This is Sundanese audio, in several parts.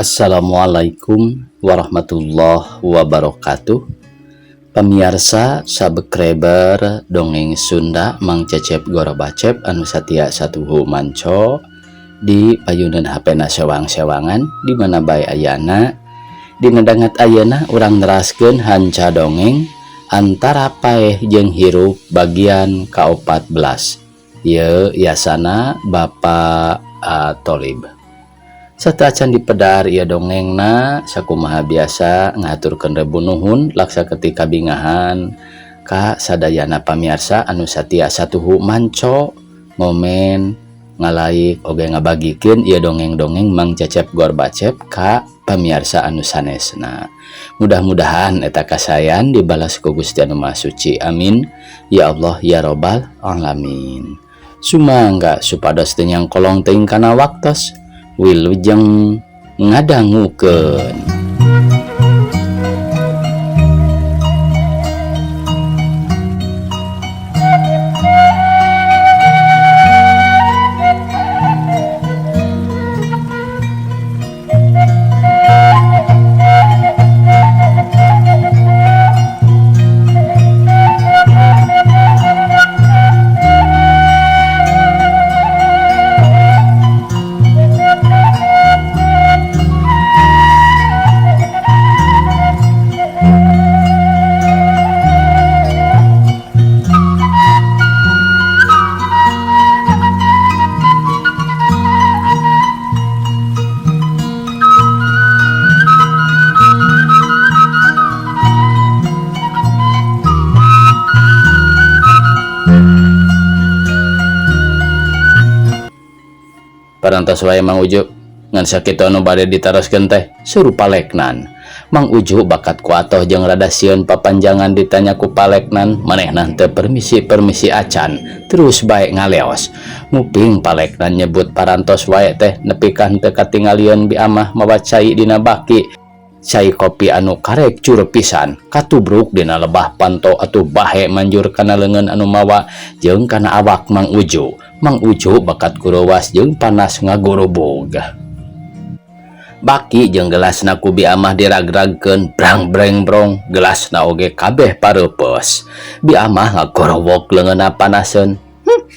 Assalamualaikum warahmatullahi wabarakatuh. Pemirsa subscriber dongeng Sunda Mang Cecep Gorobacep anu satia satuhu manco di payunan HP sewang-sewangan di mana bae ayana di nedangat ayana urang neraskeun hanca dongeng antara paeh jeung hirup bagian ka-14. Ieu yasana Bapak Tholib. Sateuacan dipedar ieu dongengna sakumaha biasa ngaturkeun rebu nuhun laksa ketika bingahan ka sadayana pamirsa anu satia satuhu manco ngomen ngalaik oge ngabagikeun ieu dongeng-dongeng Mang Cecep Gorobacep ka pamirsa anu sanesna. Mudah-mudahan eta kasayan dibalas ku Gusti Anu Maha Suci. Amin ya Allah ya robbal alamin. Sumangga supados teu nyangkolong teuing kana waktos wilujeng ngadangukeun. Parantos wae Mang Uju ngan sakitu anu bade ditaroskeun teh suruh paleknan. Mang Uju bakat ku atoh jeung rada sieun papanjangan ditanya ku paleknan manehna teu permisi acan terus bae ngaleos. Muping paleknan nyebut parantos wae teh nepi ka henteu katingalieun bi amah mawa cai dina baki. Cai kopi anu karek cureup pisan katubruk dina lebah panto atuh bahe manjur kana leungeun anu mawa jeung kana awak Mang Uju. Mang Uju bakat kurowas jeung panas ngagorobog. Baki jeung gelasna ku bi amah dirag-ragkeun brang-breng-brong, gelasna oge kabeh pareupeus. Bi amah ngagorowok leungeunna panaseun.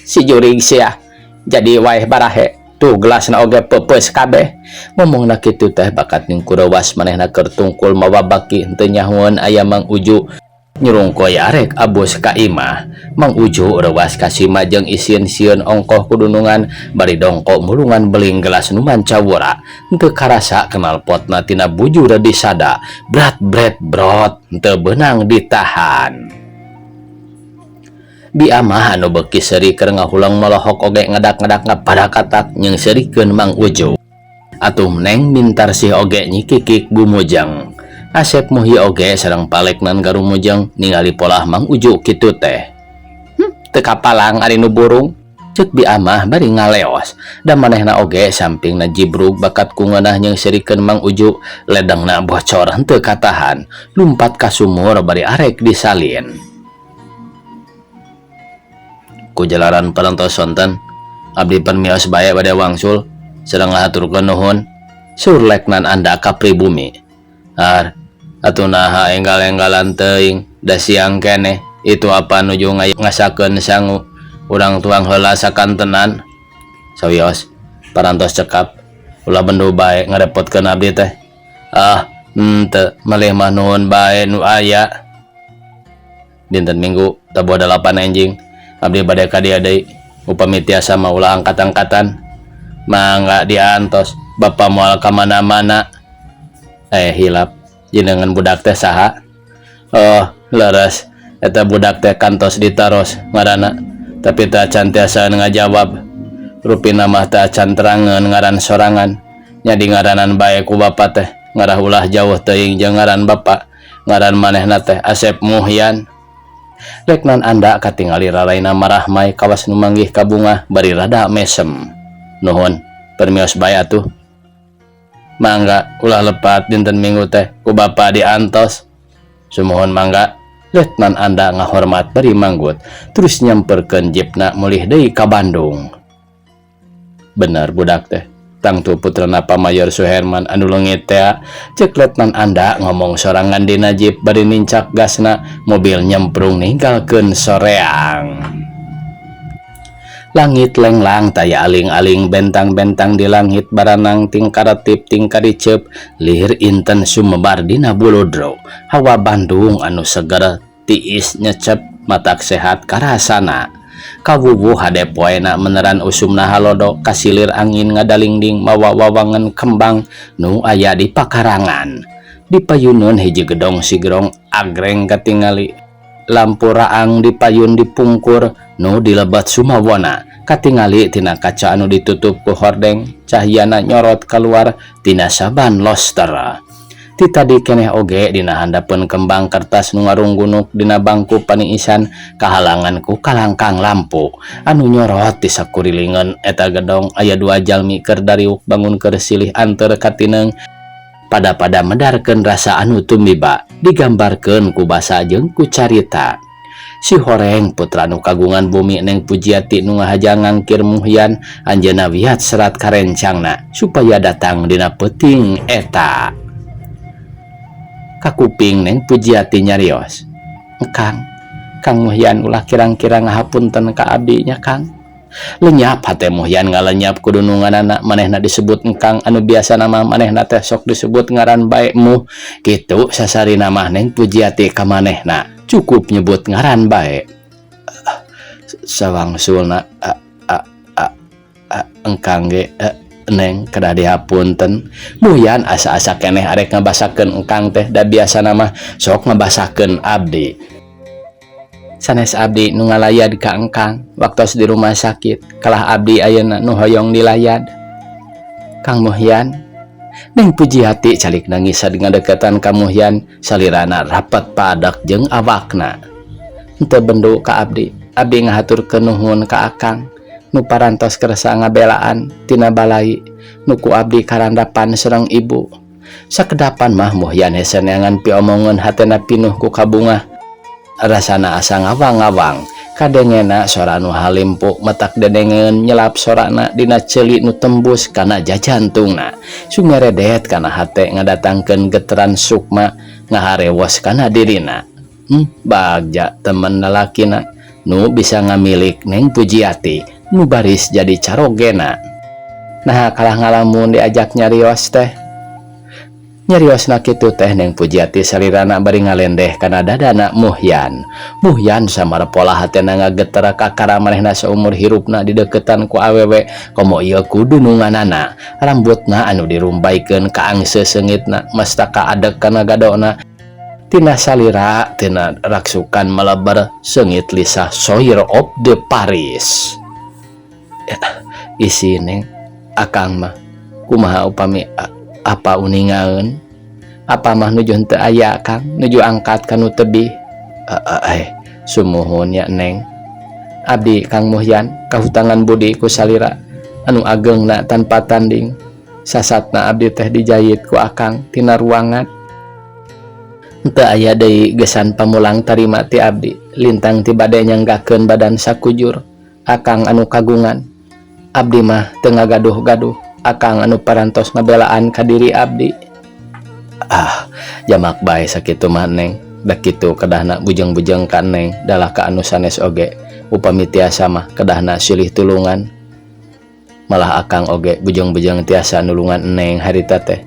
Si jurig sia. Jadi wae barahe. Tuh gelasna oge peupeus kabeh. Ngomongna kitu teh bakat ning kurowas manehna keur tungkul mawa baki henteu nyahoeun aya Mang Uju nyurungkoy arek abos ka imah. Mang Uju rewas ka sima jeung isieun-sieun ongkoh kudunungan bari dongko mulungan beling gelas nu mancawura henteu karasa kenal potna tina bujur disada brat-bret brot henteu beunang ditahan. Bi amah anu beuki seuri keur ngahulang melohok oge ngadak-ngadak ngapadakatak jeung seurikeun Mang Uju. Atuh neng mintar sih oge nyikikik bumujang. Asep Muhyi oge sareng paleknan garumujang ningali polah Mang Uju kitu teh. Teu kapalang ari nu burung ceuk bi amah bari ngaleos. Da manehna oge sampingna jibrug bakat ku ngeunah jeung seurikeun Mang Uju ledengna bocor henteu katahan lumpat ka sumur bari arek disalin. Ku jalaran parantos sonten abdi permios bae bade wangsul sareng ngaturkeun nuhun surleknan anda ka pribumi. Atuh naha enggal-enggalan teuing da siang keneh itu apa nuju ngasakeun sangu urang tuang heula sakantenan sawios parantos cekap ulah bendu bae ngarepotkeun abdi teh. Henteu malih mah nuhun bae nu aya. Dinten Minggu tabuh 8 enjing abdi bade ka dieu deui upami tiasa mah ulah angkat-angkatan mangga diantos bapa moal ka mana-mana. Hilap jenengan budak teh saha? Leres eta budak teh kantos ditaros ngaranna tapi teu acan tiasa ngajawab. Rupina mah teu acan terangeun ngaran sorangan nya di ngaranan bae ku bapa teh ngarah ulah jauh teuing jeung ngaran bapa. Ngaran manehna teh Asep Muhyan. Leknan anda katingali raraina marahmai kawas nu manggih ka bunga bari rada mesem. Nuhun permios bae atuh. Mangga ulah lepat dinten Minggu teh ku bapa diantos. Sumuhun mangga. Letnan anda ngahormat bari manggut terus nyamperkeun jeepna mulih deui ka Bandung. Bener budak teh tangtu putrana Pamayor Suherman anu leungit teh ceuk Letnan Anda ngomong sorangan dina jeep bari nincak gasna mobil nyemprung ninggalkeun soreang. Langit lenglang taya aling-aling bentang-bentang di langit baranang tingkaratip tingkaricep lihir inten sumebar dina buludro hawa Bandung anu seger tiis nyecep matak sehat karasana kawuwuh hade poena meneran usumna halodo kasilir angin ngadalingding mawa wawangan kembang nu aya di pakarangan di payuneun hiji gedong sigrong agreng katingali lampu raang dipayun dipungkur nu dilebat sumawona katingali tina kaca anu ditutup ku hordeng cahyana nyorot keluar tina saban loster ti tadi keneh oge dina handapeun kembang kertas nu ngarunggunuk dina bangku paniisan kahalangan ku kalangkang lampu anu nyorot ti sakurilingeun eta gedong aya dua jalmi keur dariuk bangun keur silih anteur katineng pada medarkeun rasa anu tumiba digambarkeun ku basa jeung ku carita. Si Horeng putra nu kagungan bumi Neng Pujiati nu ngahaja ngangkir Muhyan anjeunna wiat serat karencangna supaya datang dina peuting eta. Kakuping Neng Pujiati nyarios, Kang Muhyan ulah kirang-kirang ngahapunten ka abdi nya Kang. Lenyap hate Muhyan ngalenyap kudu nu ngaranna manehna disebut engkang anu biasa nama manehna teh sok disebut ngaran baekmu kitu sasarina mah Neng Pujiati ka manehna cukup nyebut ngaran bae. Sawangsulna engkang ge Neng kedah dihapunten. Muhyan asa-asa keneh arek ngabasakeun engkang teh da biasa nama sok ngabasakeun abdi. Sanes abdi nu ngalayad ka engkang waktos di rumah sakit kalah abdi ayeuna nu hoyong dilayad. Kang Muhyan, Neng Pujiati calik nangis ngadeketan ka Muhyan salirana rapat padak jeung awakna. Henteu bendu ka abdi ngahaturkeun nuhun ka akang nu parantos kersa ngabelaan tina balai nu ku abdi karandapan sareng ibu. Sakedapan mah Muhyan hese neangan piomongeun hatena pinuh ku kabungah. Rasana asa ngawang-ngawang kadengena sora nu halimpu metak dedengeun nyelap sorana dina ceuli nu tembus kana jajantungna sumeredet kana hate ngadatangkeun geteran sukma ngaharewos kana dirina. Bagja temen lalakina nu bisa ngamilik Neng Pujiati nu baris jadi carogena. Nah kalah ngalamun diajak nyarios teh nyariosna kitu teh Neng Pujiati salirana bari ngalendeh kana dadana Muhyan. Muhyan samar pola hatena ngageter kakara manehna saumur hirupna di deketan ku awewe komo ieu kudu nu nganana rambutna anu dirumbaikeun ka angse seungitna mastaka adeg kana gadona tina salira tina raksukan melebar seungit lisah Soir of the Paris. Isi Neng akang mah kumaha upami apa uningaeun apa mah nuju henteu aya Kang nuju angkat kanu tebih. Sumuhun ya Neng abdi Kang Muhyan kahutangan budi ku salira anu ageungna tanpa tanding sasatna abdi teh dijahit ku akang tina ruangan henteu aya deui gesan pamulang tarima ti abdi lintang ti bade nyanggakeun badan sakujur akang anu kagungan. Abdi mah teu ngagaduh-gaduh akang anu parantos ngabelaan ka diri abdi. Jamak bae sakitu mah Neng da kitu kedahna bujeng-bujeng ka Neng dalah ka anu sanes oge upami tiasa mah kedahna silih tulungan malah akang oge bujeng-bujeng tiasa nulungan Neng harita teh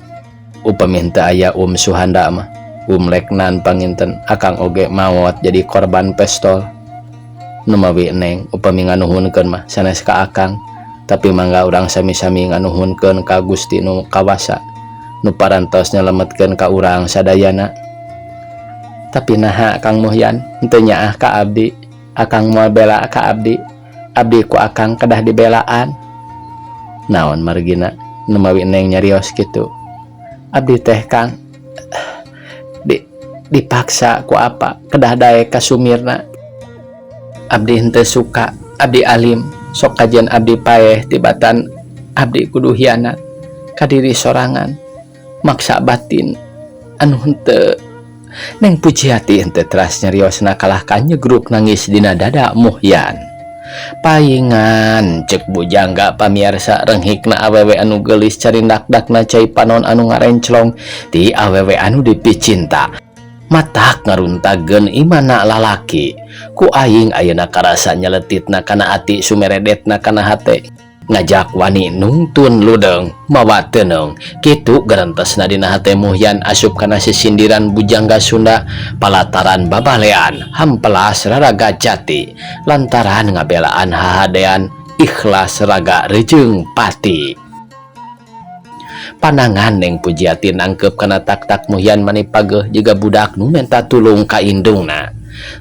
upami henteu aya Suhanda mah Leknan panginten akang oge maot jadi korban pestol. Nu mawi Neng upami nganuhunkeun mah sanes ka akang tapi mangga urang sami-sami nganuhunkeun ka Gusti nu kawasa nu parantos nyelemetkeun ka urang sadayana. Tapi naha Kang Muhyan henteu nyaah ka abdi akang moal bela ka abdi ku akang kedah dibelaan. Naon margina nu mawi Neng nyarios kitu abdi teh Kang dipaksa ku apa kedah daek ka sumirna. Abdi henteu suka abdi alim sok kajian abdi paeh tibatan abdi kudu hianat ka diri sorangan maksa batin anu henteu. Neng Pujiati henteu teras nyariosna kalah ka nyegruk nangis dina dada Muhyan. Paingan cek bujangga pamirsa renghikna awewe anu gelis carindak-dakna cai panon anu ngarenclong ti awewe anu dipicinta matak ngaruntageun imana lalaki ku aing ayeuna karasa nyeletitna kana ati sumeredetna kana hate ngajak wani nungtun ludeng mawa teuneng kitu garantosna dina hate Muhyan asup kana sisindiran bujangga Sunda palataran babalean hampelas raraga jati lantaran ngabelaan hahadean ikhlas raga rejeung pati. Panangan Neng Pujiati nangkep kana tak-tak Muhyan manipageuh juga budak nu menta tulung ka indungna.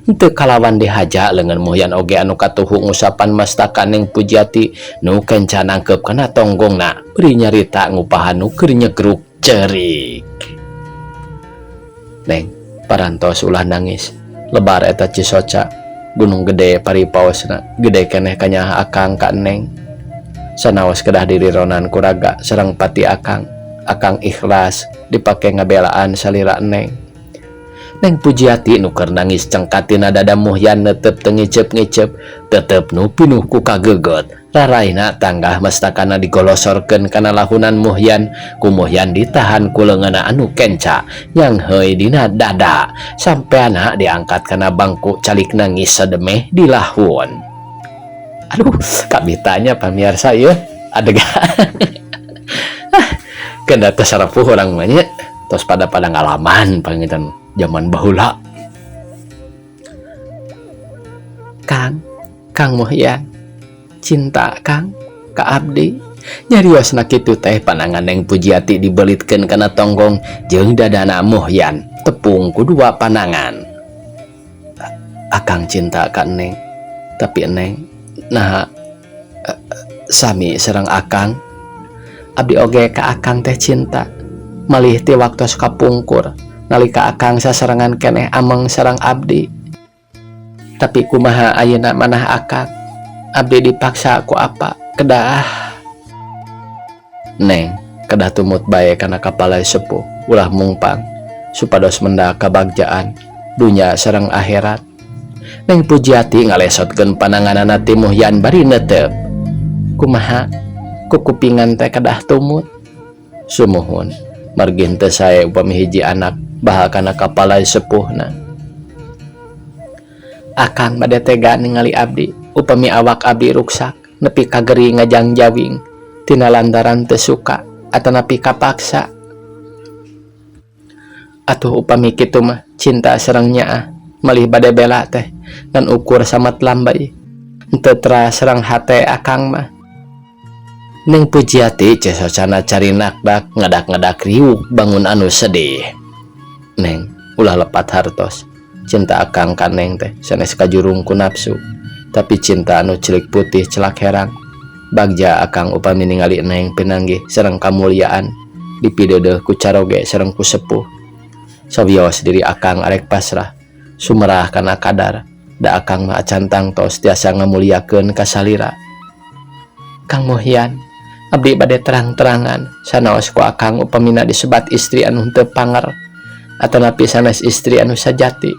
Henteu kalawan dihaja leungeun Muhyan oge anu katuhu ngusapan mastakan Neng Pujiati nu kenca nangkep kana tonggongna beri nyarita ngupahan nu keur nyegruk cerik. Neng parantos ulah nangis lebar eta Cisoca gunung gede paripaosna gede keneh kanyaha akang ka Neng sanaos kedah dirironan kuraga sareng pati akang ikhlas dipake ngabelaan salira Neng Pujiati nu keur nangis cengkatina dada Muhyan netep teu ngicep-ngicep tetep nu pinuh ku kageget raraina tanggah mastakana digolosorkeun kana lahunan Muhyan ku Muhyan ditahan ku leungeunna anu kenca yang heuy dina dada sampeana diangkat kana bangku calik nangis sademeh di lahun. Aduh kabitanya pamirsa ieu adegan kena tasarapuh orang banyak tos pada ngalaman pangitan zaman bahula. Kang Muhyan cinta Kang ka abdi nyariosna kitu teh panangan Neng Pujiati dibelitkeun kana tonggong jeung dadana Muhyan tepung ku dua panangan. Akang cinta ka Neng tapi Neng nah sami sareng akang abdi oge ka akang teh cinta malih ti waktos kapungkur nalika akang sasarengan keneh ameng sareng abdi tapi kumaha ayeuna manah akang abdi dipaksa ku apa kedah Neng kedah tumut bae kana kapalai sepuh ulah mungpang supados mendak kabagjaan dunya sareng akhirat. Neng Pujiati ngalesotkeun pananganana ti Muhyan bari netep kumaha ku kupingan teh kedah tumut sumuhun margi henteu sae upami hiji anak baha kana kapalai sepuhna. Akang bade tega ningali abdi upami awak abdi ruksak nepi ka geri ngajangjawing tina lantaran teu suka atanapi kapaksa. Atuh upami kitu mah cinta sareng nyaah malih bade bela teh ngan ukur samat lambai henteu teras sareng hate akang mah. Neng Pujiati Cisocana carinakdak ngadak-ngadak riuk bangun anu sedih. Neng ulah lepat hartos cinta akang ka Neng teh sanes kajurung ku nafsu tapi cinta anu cilik putih celak herang bagja akang upami ningali Neng pinanggih sareng kamulyaan dipideudeuh ku caroge sareng ku sepuh sawios diri akang arek pasrah sumerah kana kadar da akang mah acan tangtos tiasa ngamulyakeun ka salira. Kang Muhyan abdi bade terang-terangan sanaos ku akang upamina disebat istri anu teu panger atanapi sanes istri anu sajati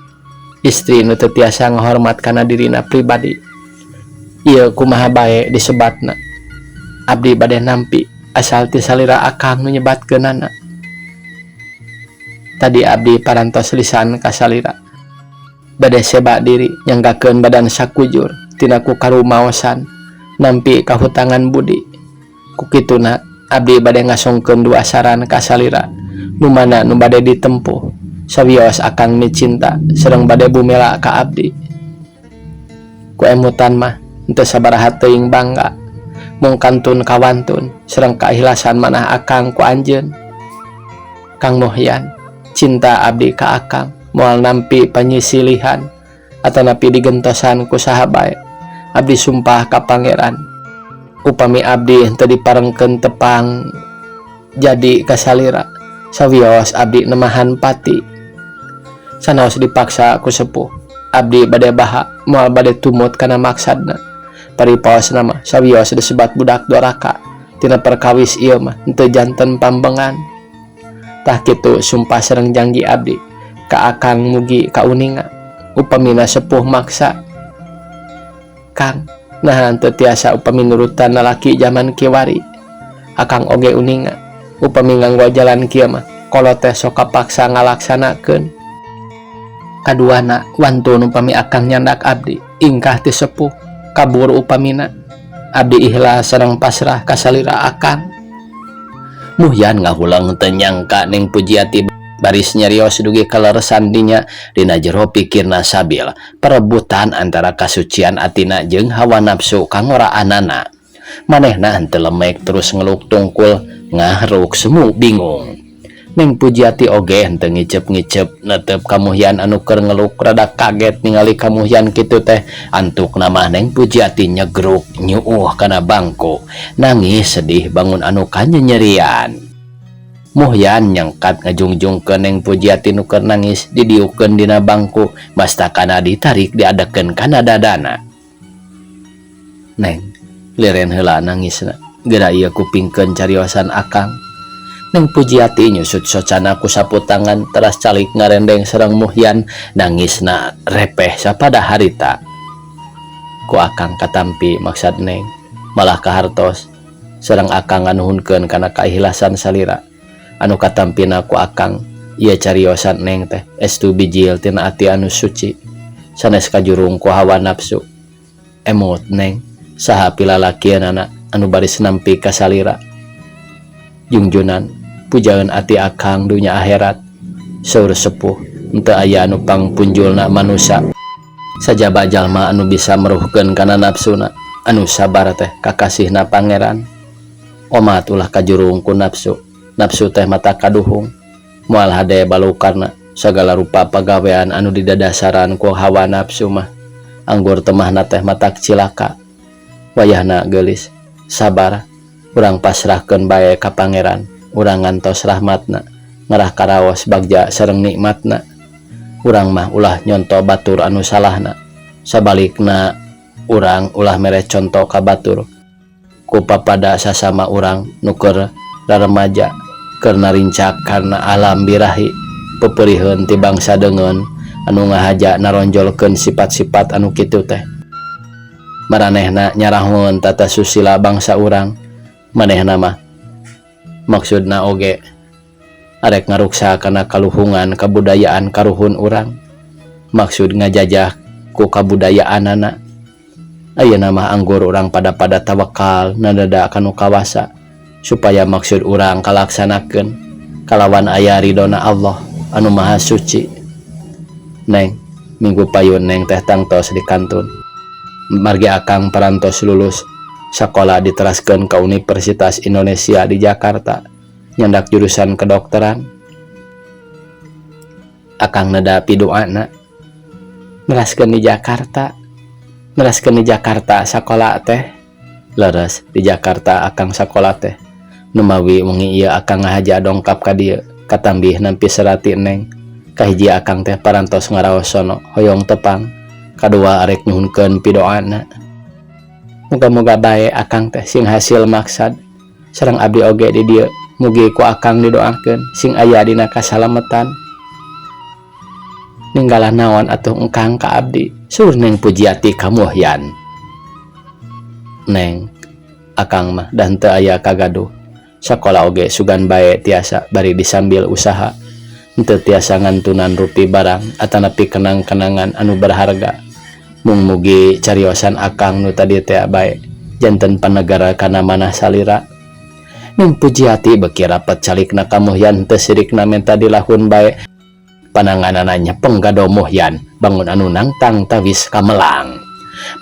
istri nu teu tiasa ngahormat kana dirina pribadi ieu kumaha bae disebatna abdi bade nampi asal ti salira akang nu nyebatkeunana. Tadi abdi parantos lisan ka salira bade seba diri nyanggakeun badan sakujur tina ku karumaosan nampi kahutangan budi. Kukituna abdi bade ngasongkeun dua saran ka salira nu mana nu bade ditempuh sawios akang micinta sareng bade bumela ka abdi. Ku emutan mah henteu sabaraha teuing bangga mung kantun kawantun sareng kaikhlasan manah akang ku anjeun. Kang Muhyan cinta abdi ka akang moal nampi panyisilihan atanapi digentosan ku saha bae abdi sumpah ka pangeran upami abdi henteu diparengkeun tepang jadi ka salira sawios abdi nemahan pati sanaos dipaksa ku sepuh abdi bade baha moal bade tumut kana maksadna paripaosna mah sawios disebat budak doraka tina perkawis ieu mah henteu janten pambengan. Tah kitu sumpah sareng janji abdi ka akang mugi kauninga upamina sepuh maksa. Kang Nah teu tiasa upami nurutan lalaki zaman kiwari. Akang oge uninga upami nganggo jalan kieu mah kolot teh sok kapaksa ngalaksanakeun. Kaduana wantun upami akang nyandak abdi ingkah ti sepuh kabur upamina abdi ikhlas sareng pasrah ka salira akang. Muhyan ngahulang teu nyangka Neng Pujiati baris nyarios dugi kaleresan dinya dina jero pikirna sabil perebutan antara kasucian atina jeung hawa nafsu kang ora anana. Manehna henteu lemek terus ngeluk tungkul ngahruk semu bingung. Neng Pujiati oge henteu ngicep-ngicep netep kamuhyan anu keur ngeluk rada kaget ningali kamuhyan kitu teh. Antukna mah Neng Pujiati nyegruk nyuuh kana bangku nangis sedih bangun anu kanyerian. Muhyan nyangkat ngajungjung ke Neng Pujiati nu keur nangis didiukeun dina bangku mastakana ditarik diadekeun kana dadana. Neng liren heula nangisna geura ieu kupingkeun cariosan akang. Neng Pujiati nyusut socana ku sapu tangan teras calik ngarendeng sareng Muhyan nangisna repeh sapada harita. Ku akang katampi maksad Neng malah kahartos sareng akang nganuhunkeun kana kaikhlasan salira anu katampina ku akang. Ieu cariosan Neng teh estu bijil tina ati anu suci sanes kajurung ku hawa nafsu. Emot Neng saha pilalakieunana anu baris nampi ka salira. Jungjunan pujaeun ati akang dunya akhirat. Saur sepuh henteu aya anu pangpunjulna manusia sajaba jalma anu bisa meruhkeun kana nafsuna anu sabar teh kakasihna pangeran. Omat ulah kajurung ku nafsu. Nafsu teh mata kaduhung moal hade balukarna sagala rupa pagawean anu didadasaran ku hawa nafsu mah anggur temahna teh mata cilaka. Wayahna geulis sabar urang pasrahkeun bae ka pangeran. Urang ngantos rahmatna ngarah karaos bagja sareng nikmatna. Urang mah ulah nyonto batur anu salahna sabalikna urang ulah mere conto ka batur ku papada sasama urang nu keur remaja keur narincak karena alam birahi pepeuriheun ti bangsa deungeun anu ngahaja naronjolkeun sifat-sifat anu kitu teh. Maranehna nyarahun tata susila bangsa urang. Manehna mah maksudna oge arek ngaruksa kana kaluhungan kabudayaan karuhun urang. Maksud ngajajah ku kabudayaanana. Ayeuna mah anggur urang pada tawakal nadada kanu kawasa supaya maksud urang kalaksanakeun kalawan aya ridona Allah anu maha suci. Neng minggu payun Neng teh tangtos di kantun. Margi akang parantos lulus sakola diteraskeun ka Universitas Indonesia di Jakarta nyandak jurusan kedokteran. Akang nedapi doana neraskeun di Jakarta sakola teh leres di Jakarta akang sakola teh numawi wengi ieu akang ngahaja dongkap ka dieu katambih nampi serati Neng. Kahiji akang teh parantos ngaraos sono hoyong tepang, kadua arek nyuhunkeun pidoana. Muga-muga bae akang teh sing hasil maksad sareng abdi oge di dieu mugi ku akang didoakeun sing aya dina kasalametan. Ninggalan naon atuh engkang ka abdi suur Neng Pujiati ka Muhyan. Neng akang mah dan teu aya kagaduh. Sakola oge sugan bae tiasa bari disambil usaha. Henteu tiasa ngantunan rupi barang atanapi kenang-kenangan anu berharga. Mung mugi cariosan akang nu tadi teh bae janten panegara kana manah salira. Neng Pujiati beki rapet calikna ka Muhyan teu sirikna menta dilahun bae. Pananganana nyepeng gado Muhyan bangun anu nangtang tawis kamelang.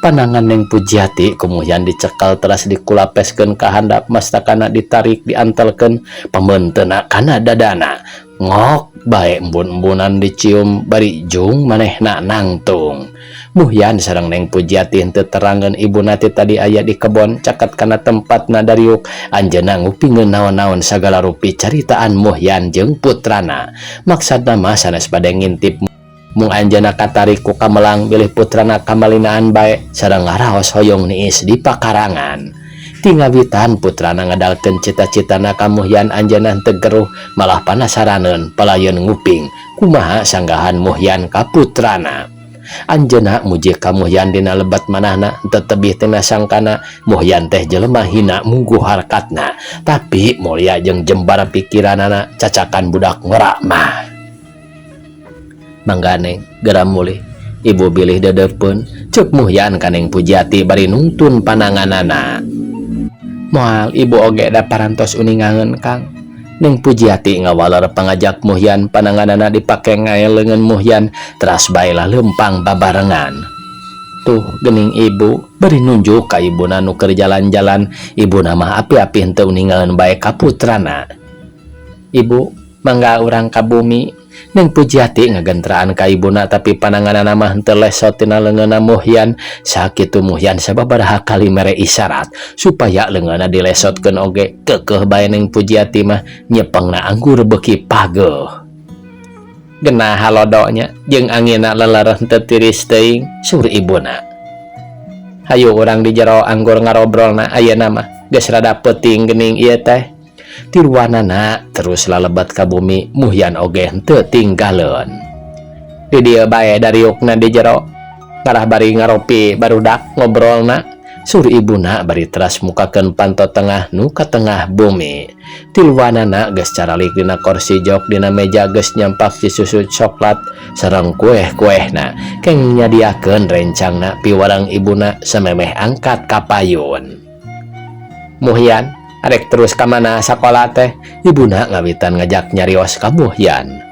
Panangan Neng Pujiati ku Muhyan dicekal teras dikulapeskeun ka handap mastakana ditarik diantelkeun pamenteuna kana dadana. Ngok bae embun-embunan dicium bari jung manehna nangtung. Muhyan sareng Neng Pujiati henteu terangkeun ibuna tadi aya di kebon caket kana tempatna dariuk anjeunna ngupingeun naon-naon sagala rupi caritaan Muhyan jeung putrana. Maksudna mah sanes bade ngintip mung anjeunna katarik ku kamelang bilih putrana kamalinaan bae sareng ngaraos hoyong niis di pakarangan. Tingawitan putrana ngadalkeun cita-citana ka Muhyan anjeunna teu geruh malah panasaraneun palayeun nguping kumaha sanggahan Muhyan ka putrana. Anjeunna muji ka Muhyan dina lebat manahna teu tebih tina sangkana Muhyan teh jelema hina mungguh harkatna tapi mulia jeung jembar pikiranana cacakan budak ngora mah. Mangganeng geram mulih ibu bilih dedepeun ceuk Muhyan kaneng Pujiati bari nungtun pananganana. Moal ibu oge da parantos uningangeun Kang. Neng Pujiati ngawaler pangajak Muhyan pananganana dipake ngaeleungeun Muhyan teras baelah lempang babarengan. Tuh geuning ibu beri nunjuk ka ibuna nu keur jalan-jalan, ibuna mah api-api henteu uningangeun bae ka putrana. Ibu mangga urang ka bumi. Neng Pujiati ngagentraan ka ibuna tapi pananganana mah henteu lesot tina leungeunna Muhyan. Sakitu Muhyan sababaraha kali mere isyarat supaya leungeunna dilesotkeun oge. Keukeuh bae Neng Pujiati mah nyepengna anggur beuki pageuh. Genah halodonya jeung anginna lelereh teu tiris teuing sur ibuna. Hayu urang di jero anggur ngarobrolna ayeuna mah geus rada peuting geuning ieu teh. Tiluanana terus lalebat ka bumi Muhyan oge henteu tinggaleun. Di dieu bae dariukna di jero ngarah bari ngaropi barudak ngobrolna sur ibuna bari teras mukakeun panto tengah nu ka tengah bumi. Tiluanana geus caralik dina kursi jok dina meja geus nyampak susu coklat sareng kueh-kuehna keng nyadiakeun rencangna piwarang ibuna samemeh angkat ka payun. Muhyan arek terus ka mana sakola teh? Ibuna ngawitan ngajak nyarios ka Muhyan.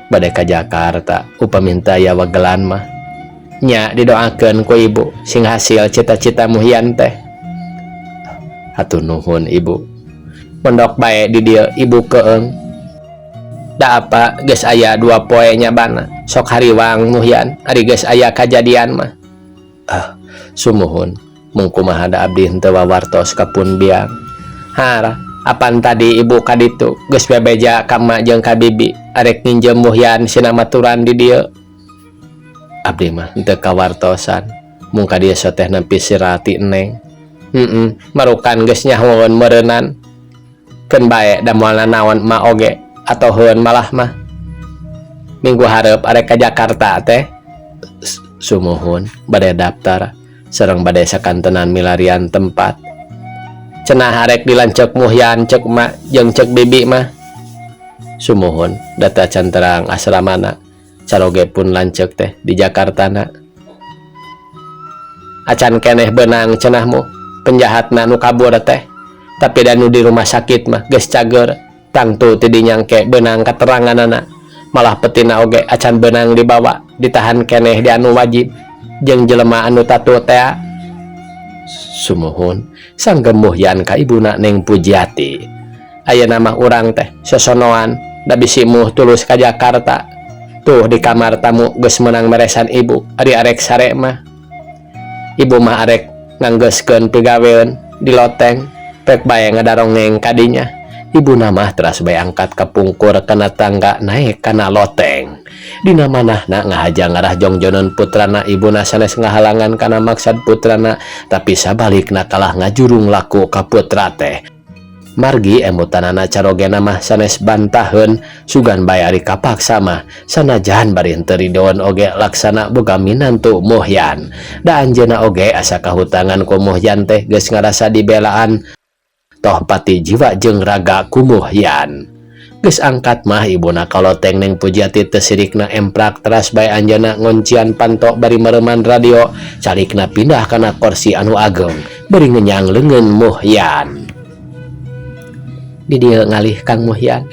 Bade ka Jakarta upami henteu aya wagelan mah. Nya didoakeun ku ibu sing hasil cita-cita Muhyan teh. Hatur nuhun ibu. Pondok bae di dieu ibu keung. Da apa geus aya 2 poe nyabana. Sok hariwang Muhyan ari geus aya kajadian mah. Sumuhun. Mung kumaha da abdi henteu wawartos ka pun biang. Hara, apan tadi ibu ka ditu geus bebeja ka mak jeung ka bibi arek nginjem Muhyan sinamaturan di dieu. Abdi mah henteu kawartosan. Mung ka dieu teh nempi sirati Neng. Marukan geus nyahoeun meureunnan. Keun bae da moalna naon mak oge atoh heueun malah mah. Minggu hareup arek ka Jakarta teh. Sumuhun bade daftar sareng bade sakantenan milarian tempat. Cenah arek dilanceuk Muhyan ceuk mak jeung ceuk bibi mah. Sumuhun data canterang asramana caroge pun lanceuk teh di Jakartana. Acan keneh beunang cenahmu penjahatna nu kabur teh. Tapi danu di rumah sakit mah geus cager. Tangtu teu dinyangke beunang kateranganana. Malah petina oge acan beunang dibawa ditahan keneh di anu wajib jeung jelema anu tatu teh. Sumuhun sanggem Muhyan ka ibuna Neng Pujiati. Ayeuna mah urang teh sosonoan da bisi muh tulus ka Jakarta. Tuh di kamar tamu geus meunang meresan ibu ari arek sare mah. Ibu mah arek nganggeuskeun pigaweun di loteng pek bae ngadarongeng kadinya. Ibu mah teras bae angkat ka pungkur kana tangga naek kana loteng. Dina manahna ngahaja ngarah jongjoneun putrana ibuna sanes ngahalangan kana maksad putrana tapi sabalikna kalah ngajurung laku ka putra teh. Margi emutanana carogena mah sanes bantaheun sugan bae ari kapaksa mah sanajan bari henteu ridhoan oge laksana boga minantu Muhyan. Da anjeunna oge asa kahutangan ku Muhyan teh geus ngarasa dibelaan toh pati jiwa jeung raga ku Muhyan. Geus angkat mah ibuna kaloteng Neng Pujiati teu sirikna emprak teras bae anjeunna ngoncian panto bari mereuman radio calikna pindah kana kursi anu ageng bari ngenyang leungeun Muhyan. Di dieu ngalih Kang Muhyan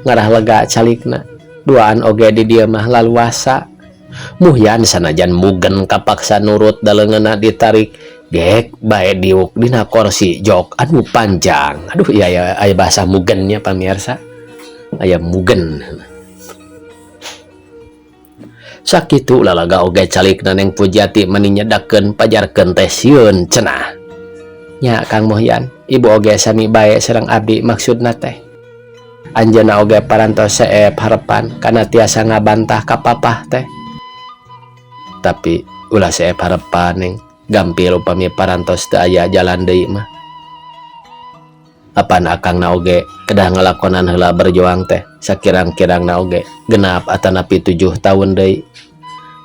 ngarah lega calikna. Duaan oge di dieu mah laluasa. Muhyan sanajan mugen kapaksa nurut da leungeunna ditarik gek bae diuk dina kursi jok anu panjang. Aduh iya aya bahasa mugennya pamirsa. Aya mugen. Sakitu lalaga oge calikna Neng Pujiati meuni nyedakeun pajarkeun teh sieun cenah. Nya Kang Muhyan, ibu oge sami bae sareng abdi maksudna teh. Anjeunna oge parantos seep harepan kana tiasa ngabantah ka papah teh. Tapi ulah seep harepan Neng gampil upami parantos teu aya jalan deui mah. Apan akangna oge kedah ngalakonan heula berjuang teh sakirang-kirangna oge genap atanapi 7 tahun deui.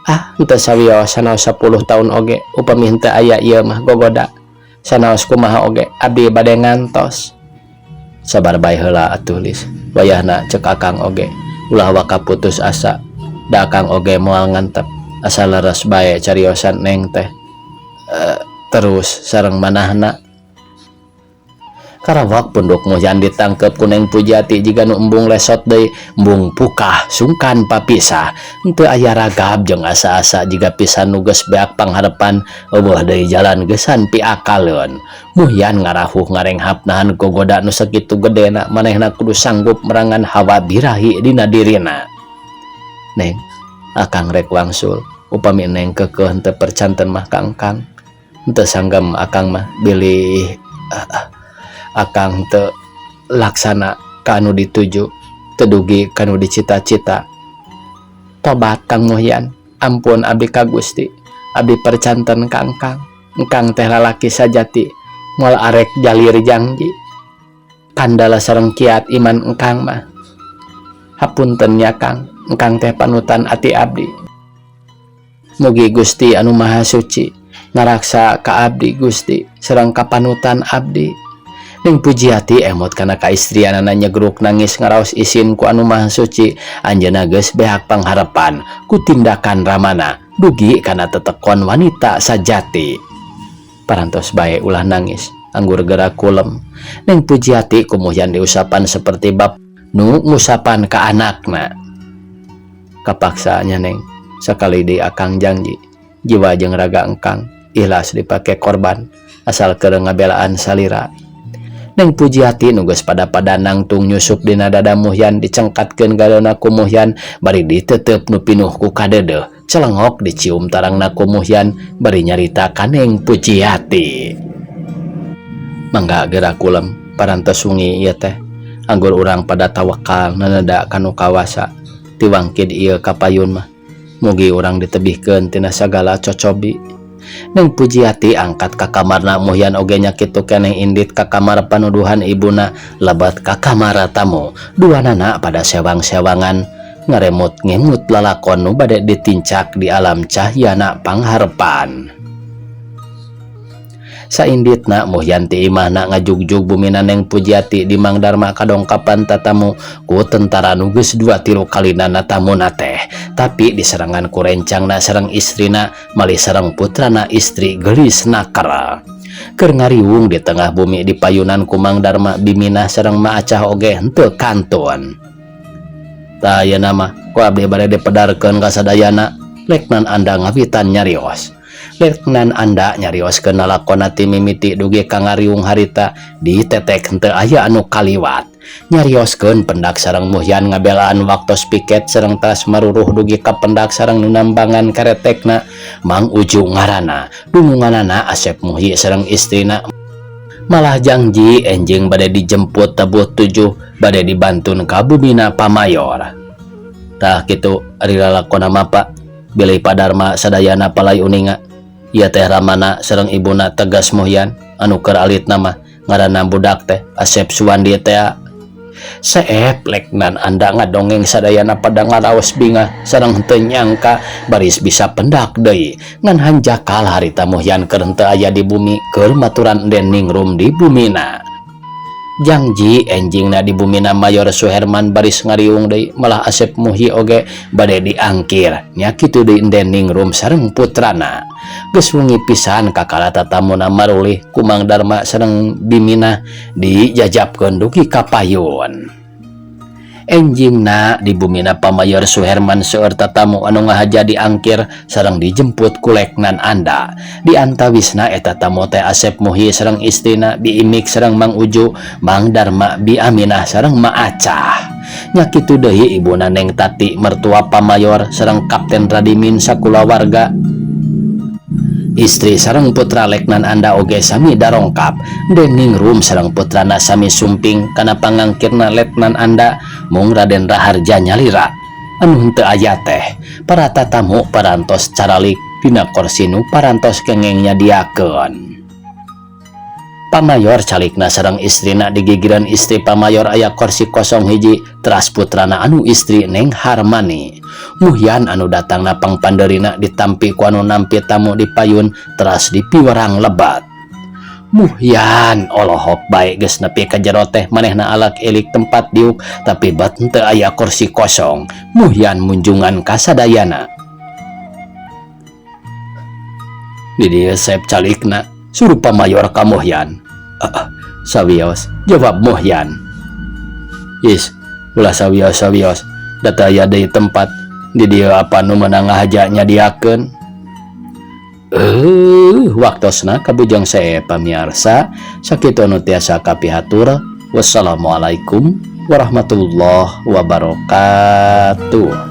Henteu sawios sanaos 10 tahun oge upami henteu aya ieu mah gogoda. Sanaos kumaha oge abdi bade ngantos. Sabar bae heula atuh Lis, wayahna cek akang oge ulah waka putus asa. Da akang oge moal ngantep asal leres bae cariosan neng teh. Terus sareng manahna karawak punduk Muhyan ditangkep ku Neng Pujiati jiga nu embung lesot deui embung pukah sungkan papisah henteu aya ragab jeung asa-asa jiga pisan nu geus beak pangharepan eueuh deui jalan geusan piakaleun. Muhyan ngarahuh ngarenghap nahan gogoda nu sakitu gedena manehna kudu sanggup merangan hawa birahi dina dirina. Neng, akang rek wangsul upami Neng keukeuh henteu percanten mah kangkang henteu sanggem akang mah bilih akang teu laksana kanu dituju tedugi kanu dicita-cita. Tobat Kang Muhyan, ampun abdi ka Gusti, abdi percanten kangkang. Engkang teh lalaki sajati moal arek jalir janji kandala sareng kiat iman engkang mah. Hapunten nya Kang, engkang teh panutan ati abdi. Mugi Gusti anu Maha Suci ngaraksa ka abdi Gusti sareng kapanutan abdi. Neng Pujiati emot kana kaistrianana nyegruk nangis ngaraos isin ku anu Maha Suci anjeunna geus behak pangharepan ku tindakan ramana dugi kana tetekon wanita sajati. Parantos bae ulah nangis anggur gerak kulem. Neng Pujiati ku Muhyan diusapan seperti bab nu ngusapan ka anakna. Kapaksanya Neng sakali deui akang janji jiwa jeung raga engkang ikhlas dipake korban asal keur ngabelaan salira. Neng Pujiati nu geus pada-pada nangtung nyusup dina dada Muhyan dicengkatkeun galona ku Muhyan bari diteuteup nu pinuh ku kadeudeuh celengok dicium tarangna ku Muhyan bari nyarita ka Neng Pujiati. Mangga geura kulem parantos sungi ieu teh anggur urang pada tawakal naneda kanu kawasa tiwangkid ieu kapayun mah mugi urang ditebihkeun tina sagala cocobi. Neng Pujiati angkat ka kamarna Muhyan oge nya kitu keneh indit ka kamar panuduhan ibuna lebat ka kamar tamu duanana pada sewang-sewangan ngaremut ngemut lalakon nu bade ditincak di alam cahyana pangharepan. Sainditna Muhyan ti imahna ngajugjug bumina Neng Pujiati di Mang Darma kadongkapan tatamu ku tentara nu geus 2-3 kalinana tamuna teh tapi diserangan ku rencangna sareng istrina malih sareng putrana istri geulis nakara. Keur ngariwung di tengah bumi di payunan ku Mang Darma biminah sareng Ma Acah oge henteu kantun. Tah ayeuna mah ku abdi bade dipedarkeun ka sadayana leknan anda ngawitan nyarios. Leknan anda nyarioskeun lalakonna ti mimiti dugi ka ngariung harita ditetek henteu aya anu kaliwat. Nyarioskeun pendak sareng Muhyan ngabelaan waktos piket sareng tas maruruh dugi ka pendak sareng nunambangan karetekna Mang Uju ngaranna. Dununganana Asep Muhyi sareng istrina malah janji enjing bade dijemput tabuh 7 bade dibantun ka bumina pamayor. Tah kitu ari lalakonna mapa bilih padarma sadayana palai uninga. Ieu teh ramana sareng ibuna tegas Muhyan anu keur alitna mah ngaranna budak teh Asep Suwandi teh. Saep leknan anda ngadongeng sadayana pada ngaraos bingah sareng henteu nyangka baris bisa pendak deui ngan hanjakal harita Muhyan keur henteu aya di bumi keur maturan enden ningrum di bumina. Janji enjingna di bumina Mayor Suherman baris ngariung deui malah Asep Muhyi oge bade diangkir nya kitu deui enden ningrum sareng putrana. Geus wengi pisan kakala tatamuna marulih ku Mang Darma sareng bimina dijajabkeun dugi ka payun. Enjingna di bumina Pamayor Suherman seueur tatamu anu ngahaja diangkir sareng dijemput ku leknan anda. Di antawisna eta tamu teh Asep Muhyi sareng istrina Biimik sareng Mang Uju, Mang Darma, Bi Aminah sareng Ma Acah. Nya kitu deui ibuna Neng Tati mertua Pamayor sareng Kapten Radimin sakulawarga. Istri sareng putra leknan anda oge sami darongkap deningrum sareng putrana sami sumping kana pangangkirna letnan anda mung Raden Raharja nyalira anu henteu aya teh para tatamu parantos caralik dina kursi nu parantos kengeng nyadiakeun. Pamayor calikna sareng istrina digigiran istri Pamayor aya kursi kosong hiji teras putrana anu istri Neng Harmani. Muhyan anu datang napang panderina ditampi ku anu nampi tamu di payun teras di piwerang lebat. Muhyan olohok baik geus nepi ka jero teh manehna alak elik tempat diuk tapi bat teu aya kursi kosong. Muhyan munjungan ka sadayana. Di dieu Sep calikna suruh pamayor ka Muhyan. Sawios jawab Muhyan. Is ulah sawios data aya deui tempat di dieu apa nu meunang ngahaja nyadiakeun. Waktosna kabujang saya pamiarsa sakitu nu tiasa kapihatur. Wassalamualaikum warahmatullahi wabarakatuh.